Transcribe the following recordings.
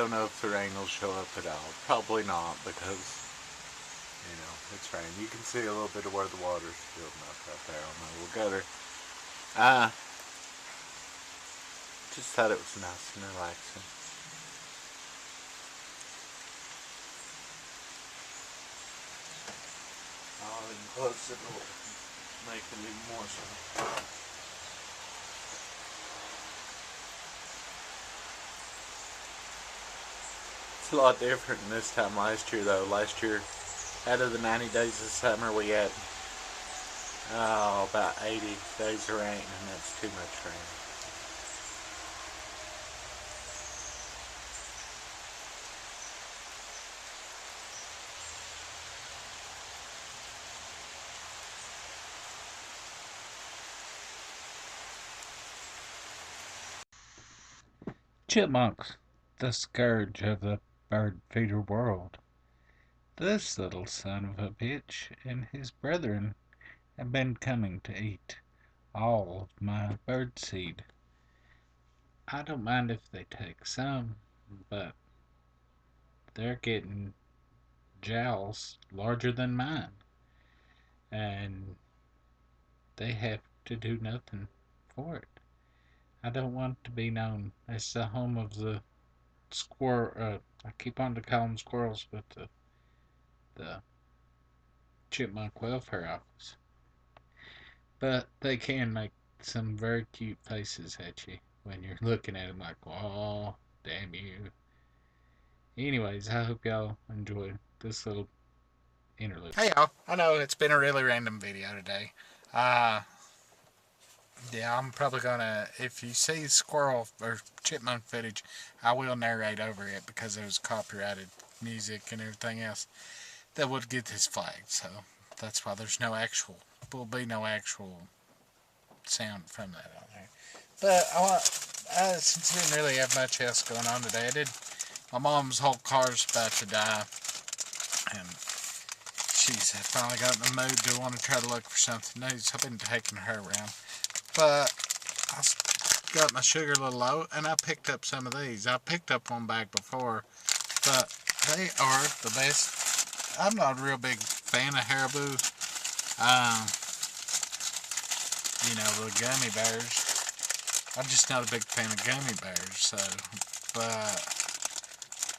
don't know if the rain will show up at all. Probably not, because, you know, it's rain. You can see a little bit of where the water's building up right there on the little gutter. Just thought it was nice and relaxing. I'll even close the door, make it even more so. It's a lot different than this time last year, though. Last year, out of the 90 days of summer, we had about 80 days of rain, and that's too much rain. Chipmunks, the scourge of the bird feeder world. This little son of a bitch and his brethren have been coming to eat all of my bird seed. I don't mind if they take some, but they're getting jowls larger than mine, and they have to do nothing for it. I don't want to be known as the home of the squirrel. I keep on to call them squirrels, but the chipmunk welfare office. But they can make some very cute faces at you when you're looking at them like, oh, damn you. Anyways, I hope y'all enjoyed this little interlude. Hey y'all, I know it's been a really random video today. Yeah, I'm probably gonna, if you see squirrel or chipmunk footage, I will narrate over it because there's copyrighted music and everything else that would get this flagged. So that's why will be no actual sound from that on there. But since I didn't really have much else going on today, my mom's whole car's about to die, and she's finally got in the mood to want to try to look for something new, so I've been taking her around. But I got my sugar a little low, and I picked up some of these. I picked up one bag before, but they are the best. I'm not a real big fan of Haribo. You know, the gummy bears. I'm just not a big fan of gummy bears, so. But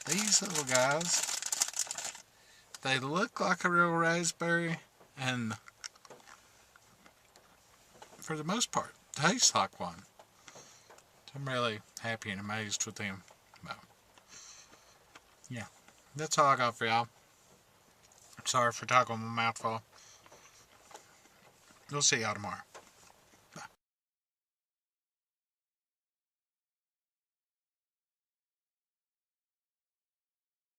these little guys, they look like a real raspberry, and for the most part, taste like one. I'm really happy and amazed with them. But, yeah, that's all I got for y'all. Sorry for talking with my mouth full. We'll see y'all tomorrow.